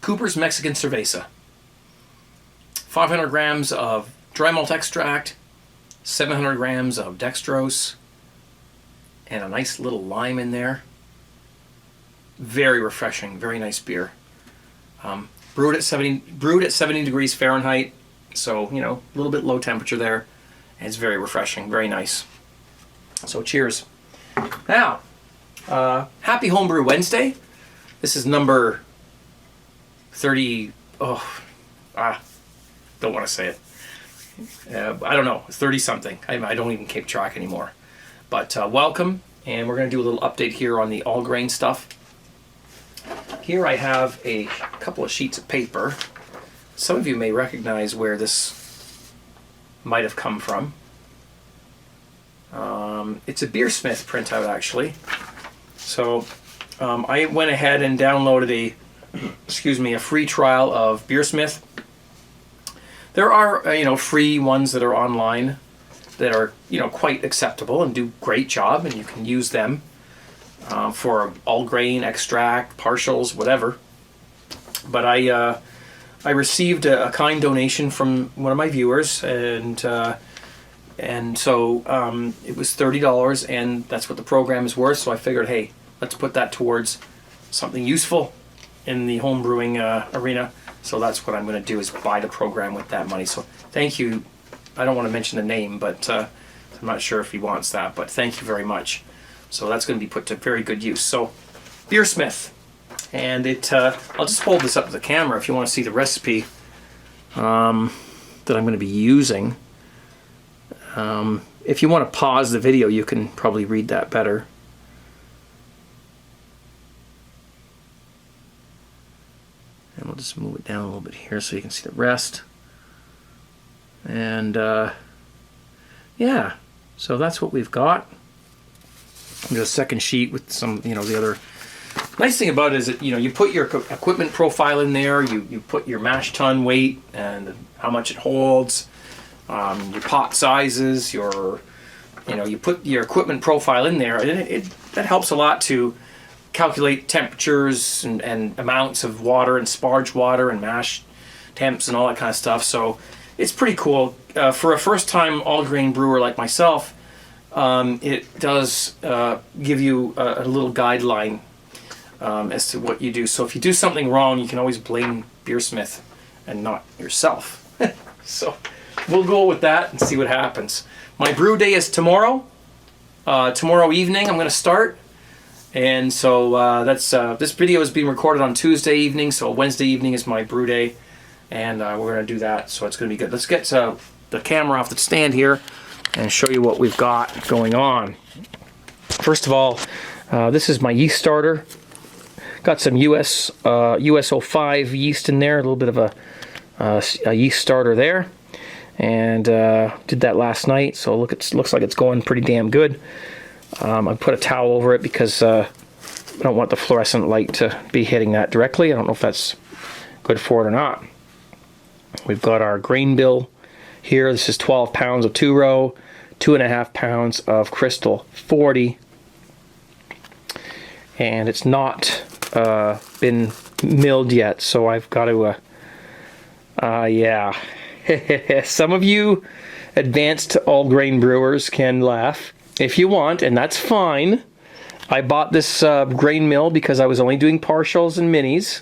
Cooper's Mexican Cerveza. 500 grams of dry malt extract, 700 grams of dextrose, and a nice little lime in there. Very refreshing, very nice beer. Brewed at 70 degrees Fahrenheit, so you know, a little bit low temperature there. And it's very refreshing, very nice. So cheers. Now, happy Homebrew Wednesday. This is number 30. Don't want to say it. I don't know, 30 something. I don't even keep track anymore. But welcome, and we're going to do a little update here on the all grain stuff. Here I have a couple of sheets of paper. Some of you may recognize where this might have come from. It's a Beersmith printout, actually. So I went ahead and downloaded a free trial of Beersmith. There are free ones that are online that are quite acceptable and do great job, and you can use them for all grain extract, partials, whatever. But I received a kind donation from one of my viewers, and so it was $30, and that's what the program is worth. So I figured, hey, let's put that towards something useful in the home brewing arena. So that's what I'm going to do, is buy the program with that money. So thank you. I don't want to mention the name, but I'm not sure if he wants that, but thank you very much. So that's going to be put to very good use. So Beersmith, and I'll just hold this up to the camera if you want to see the recipe that I'm going to be using. If you want to pause the video, you can probably read that better. And we'll just move it down a little bit here so you can see the rest. And yeah, so that's what we've got. There's a second sheet with some, the other. Nice thing about it is that, you put your equipment profile in there, you put your mash tun weight and how much it holds, your pot sizes, you put your equipment profile in there, and that helps a lot to calculate temperatures and amounts of water and sparge water and mash temps and all that kind of stuff. So it's pretty cool. For a first-time all-grain brewer like myself, it does give you a little guideline as to what you do. So if you do something wrong, you can always blame Beersmith and not yourself. So we'll go with that and see what happens. My brew day is tomorrow. Tomorrow evening I'm going to start. And so this video is being recorded on Tuesday evening, so Wednesday evening is my brew day, and we're going to do that, so it's going to be good. Let's get the camera off the stand here and show you what we've got going on. First of all, this is my yeast starter. Got some US05 yeast in there, a little bit of a yeast starter there, and did that last night, so looks like it's going pretty damn good. I put a towel over it because I don't want the fluorescent light to be hitting that directly. I don't know if that's good for it or not. We've got our grain bill here. This is 12 pounds of 2-row, 2.5 pounds of Crystal 40. And it's not been milled yet, so I've got to, yeah. Some of you advanced all-grain brewers can laugh if you want, and that's fine. I bought this grain mill because I was only doing partials and minis.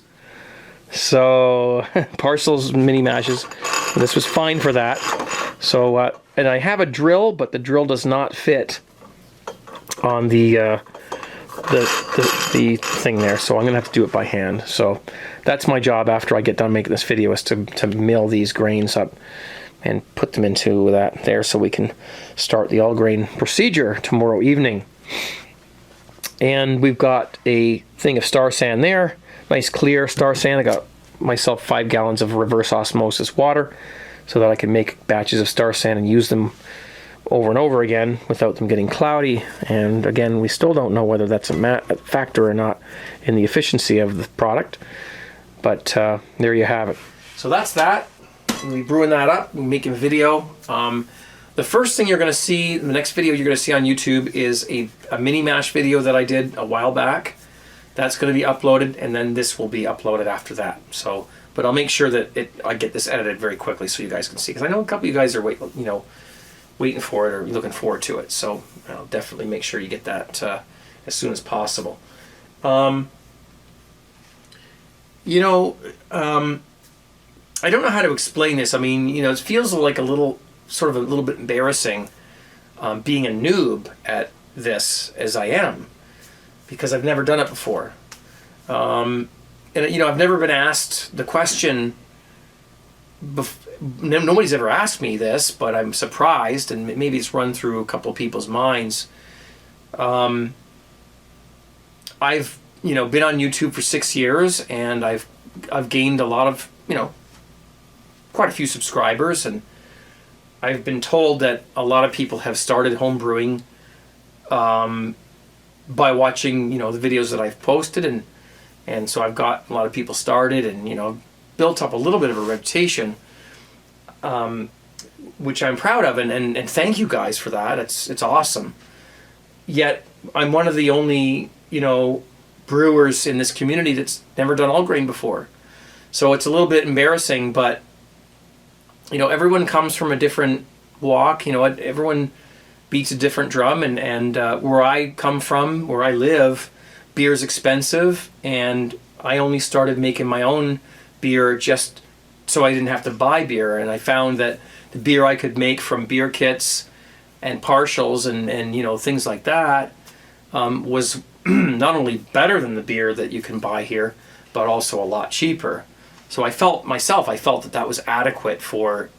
So, partials and mini mashes. This was fine for that. So, and I have a drill, but the drill does not fit on the thing there. So I'm going to have to do it by hand. So that's my job after I get done making this video, is to mill these grains up and put them into that there so we can start the all grain procedure tomorrow evening. And we've got a thing of star sand there, nice clear star sand. I got myself 5 gallons of reverse osmosis water so that I can make batches of star sand and use them over and over again without them getting cloudy. And again, we still don't know whether that's a factor or not in the efficiency of the product, but there you have it. So that's that. We'll be brewing that up, we'll be making a video. The first thing you're going to see, the next video you're going to see on YouTube, is a mini mash video that I did a while back That's going to be uploaded, and then this will be uploaded after that. So, but I'll make sure that I get this edited very quickly so you guys can see, because I know a couple of you guys are waiting for it or looking forward to it. So I'll definitely make sure you get that as soon as possible. I don't know how to explain this. I mean, it feels like a little bit embarrassing being a noob at this as I am, because I've never done it before. And I've never been asked the question. Nobody's ever asked me this, but I'm surprised, and maybe it's run through a couple of people's minds. I've been on YouTube for 6 years, and I've gained a lot of quite a few subscribers, and I've been told that a lot of people have started home brewing by watching the videos that I've posted, and so I've got a lot of people started, and built up a little bit of a reputation, which I'm proud of, and thank you guys for that. It's awesome. Yet I'm one of the only brewers in this community that's never done all grain before, so it's a little bit embarrassing. But everyone comes from a different walk. Everyone beats a different drum, and where I come from, where I live, beer is expensive, and I only started making my own beer just so I didn't have to buy beer. And I found that the beer I could make from beer kits and partials and things like that was not only better than the beer that you can buy here, but also a lot cheaper. So I felt that that was adequate for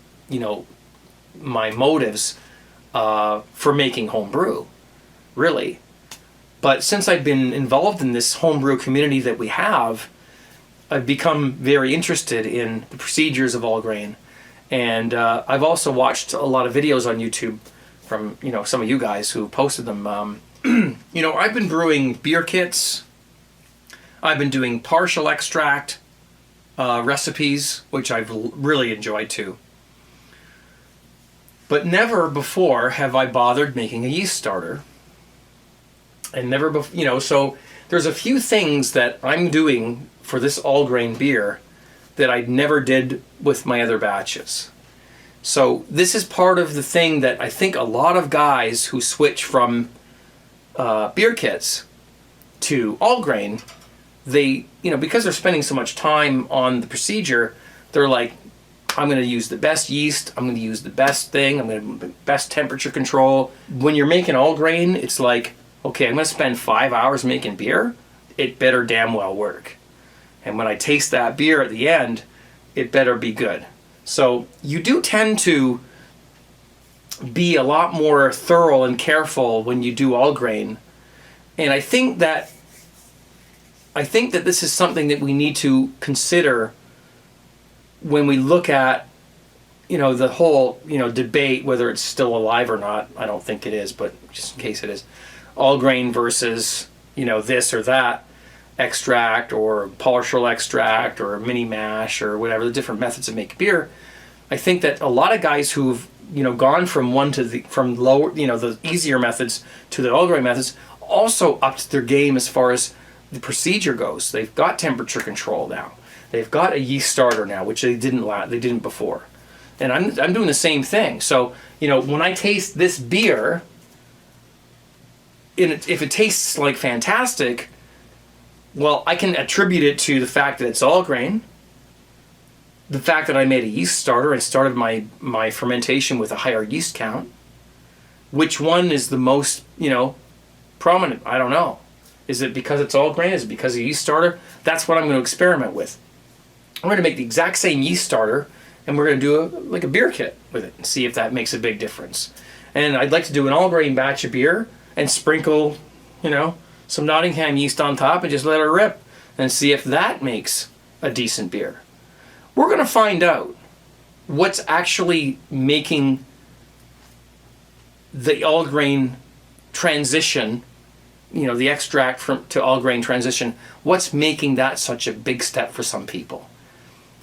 my motives for making homebrew, really. But since I've been involved in this homebrew community that we have, I've become very interested in the procedures of all grain. And I've also watched a lot of videos on YouTube from some of you guys who posted them. I've been brewing beer kits. I've been doing partial extract recipes, which I've really enjoyed too. But never before have I bothered making a yeast starter. And never before, so there's a few things that I'm doing for this all grain beer that I never did with my other batches. So this is part of the thing that I think a lot of guys who switch from beer kits to all grain, they, because they're spending so much time on the procedure, they're like, I'm going to use the best yeast, I'm going to use the best thing, I'm going to best temperature control. When you're making all grain, it's like, okay, I'm going to spend 5 hours making beer, it better damn well work. And when I taste that beer at the end, it better be good. So you do tend to be a lot more thorough and careful when you do all grain. And I think that this is something that we need to consider when we look at the whole debate, whether it's still alive or not. I don't think it is, but just in case it is, all grain versus this or that extract or partial extract or mini mash or whatever, the different methods of making beer. I think that a lot of guys who've gone from lower, the easier methods to the all grain methods also upped their game as far as the procedure goes. They've got temperature control now. They've got a yeast starter now, which they didn't before. And I'm doing the same thing. So when I taste this beer, if it tastes like fantastic, well, I can attribute it to the fact that it's all grain, the fact that I made a yeast starter and started my fermentation with a higher yeast count. Which one is the most prominent? I don't know. Is it because it's all grain? Is it because of yeast starter? That's what I'm going to experiment with. I'm going to make the exact same yeast starter, and we're going to do a beer kit with it and see if that makes a big difference. And I'd like to do an all grain batch of beer and sprinkle, some Nottingham yeast on top and just let it rip and see if that makes a decent beer. We're going to find out what's actually making the all grain transition, the extract to all grain transition, what's making that such a big step for some people?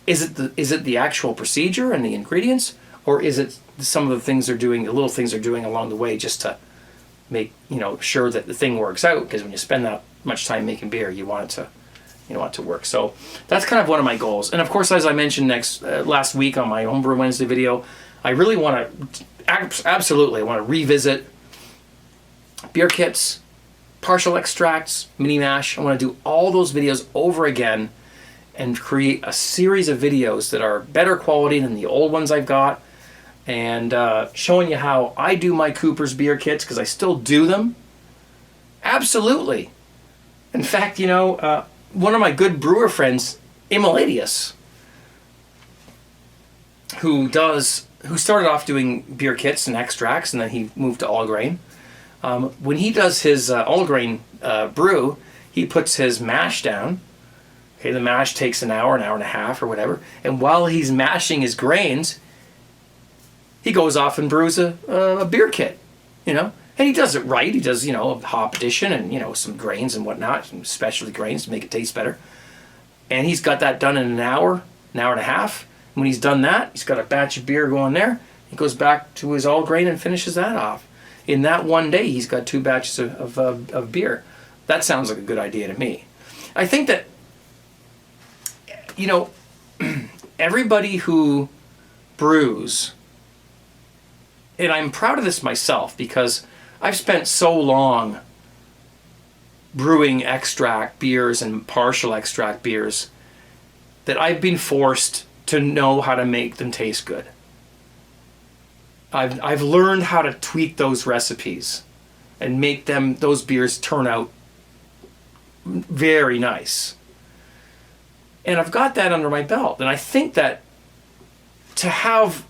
Is it the actual procedure and the ingredients, or is it some of the things they're doing, the little things they're doing along the way just to make sure that the thing works out, because when you spend that much time making beer, you want it to work. So that's kind of one of my goals. And of course, as I mentioned last week on my Homebrew Wednesday video, I really want to absolutely want to revisit beer kits, partial extracts, mini mash. I want to do all those videos over again and create a series of videos that are better quality than the old ones I've got, and showing you how I do my Cooper's beer kits, because I still do them. Absolutely. In fact, one of my good brewer friends, Emiladius, who started off doing beer kits and extracts, and then he moved to all grain. When he does his all grain brew, he puts his mash down. Okay, the mash takes an hour and a half or whatever, and while he's mashing his grains, he goes off and brews a beer kit, and he does it right. He does, a hop addition and, some grains and whatnot, some specialty grains to make it taste better. And he's got that done in an hour and a half. When he's done that, he's got a batch of beer going there. He goes back to his all grain and finishes that off. In that one day, he's got 2 batches of beer. That sounds like a good idea to me. I think that, everybody who brews, and I'm proud of this myself because I've spent so long brewing extract beers and partial extract beers that I've been forced to know how to make them taste good. I've learned how to tweak those recipes and make those beers turn out very nice. And I've got that under my belt. And I think that to have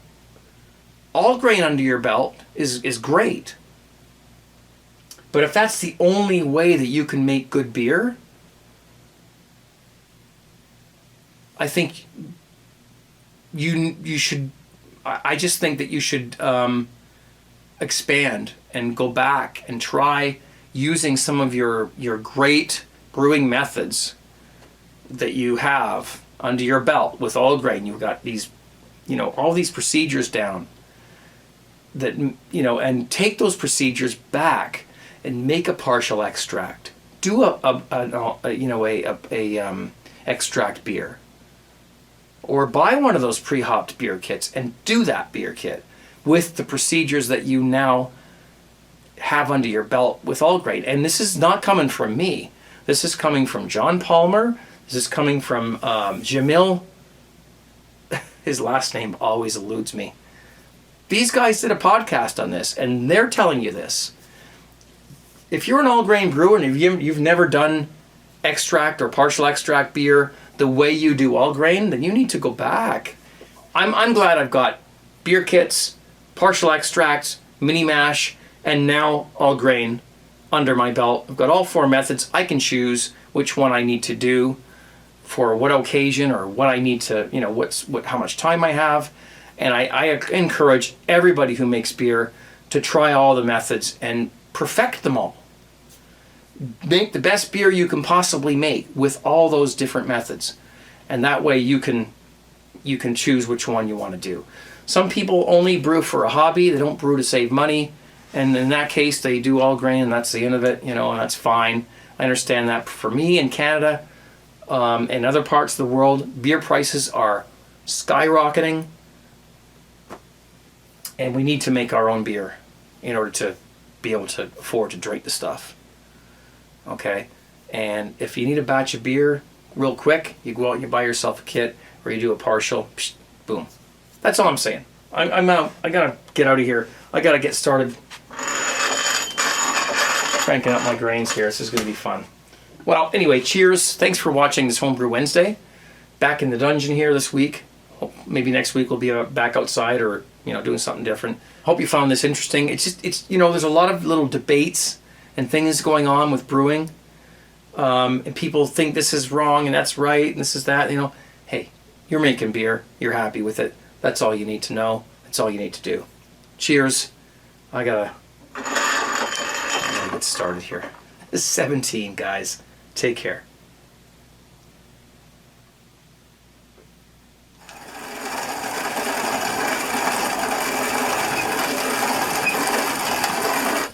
all grain under your belt is great. But if that's the only way that you can make good beer, I think you should. I just think that you should expand and go back and try using some of your great brewing methods that you have under your belt with all grain. You've got these, all these procedures down that, and take those procedures back and make a partial extract. Do a extract beer. Or buy one of those pre-hopped beer kits and do that beer kit with the procedures that you now have under your belt with all grain. And this is not coming from me. This is coming from John Palmer. This is coming from Jamil. His last name always eludes me. These guys did a podcast on this, and they're telling you this. If you're an all-grain brewer and you've never done extract or partial extract beer the way you do all grain, then you need to go back. I'm glad I've got beer kits, partial extracts, mini mash, and now all grain under my belt. I've got all 4 methods. I can choose which one I need to do for what occasion or what I need to, how much time I have. And I encourage everybody who makes beer to try all the methods and perfect them all. Make the best beer you can possibly make with all those different methods. And that way you can choose which one you want to do. Some people only brew for a hobby. They don't brew to save money. And in that case, they do all grain and that's the end of it, and that's fine. I understand that. For me in Canada and other parts of the world, beer prices are skyrocketing. And we need to make our own beer in order to be able to afford to drink the stuff. Okay? And if you need a batch of beer real quick, you go out and you buy yourself a kit, or you do a partial, psh, boom. That's all I'm saying. I'm out. I gotta get out of here. I gotta get started cranking up my grains here. This is gonna be fun. Well, anyway, cheers. Thanks for watching this Homebrew Wednesday. Back in the dungeon here this week. Maybe next week we'll be back outside or doing something different. Hope you found this interesting. It's there's a lot of little debates and things going on with brewing. And people think this is wrong and that's right and this is that. Hey, you're making beer. You're happy with it. That's all you need to know. That's all you need to do. Cheers. I gotta get started here. 17, guys. Take care.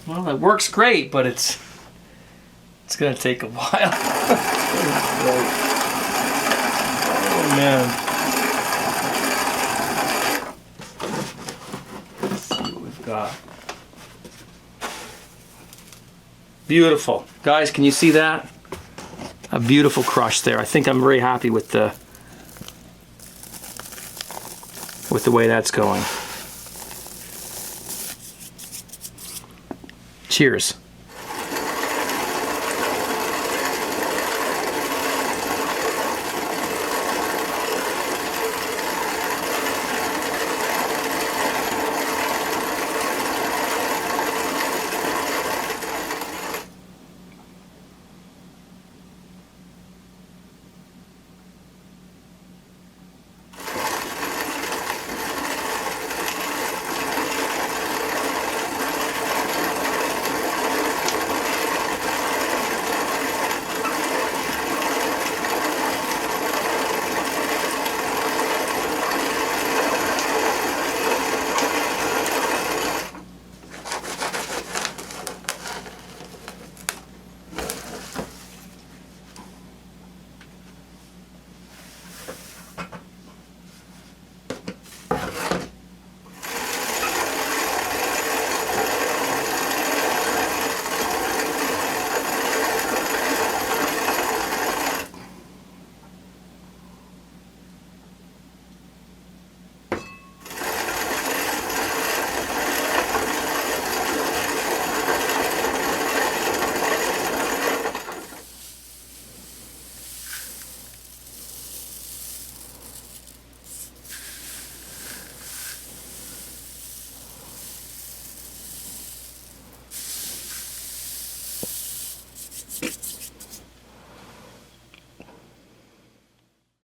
Well, Well, it works great, but it's gonna take a while. Oh man. Let's see what we've got. Beautiful. Guys, can you see that? A beautiful crush there. I think I'm very happy with the way that's going. Cheers.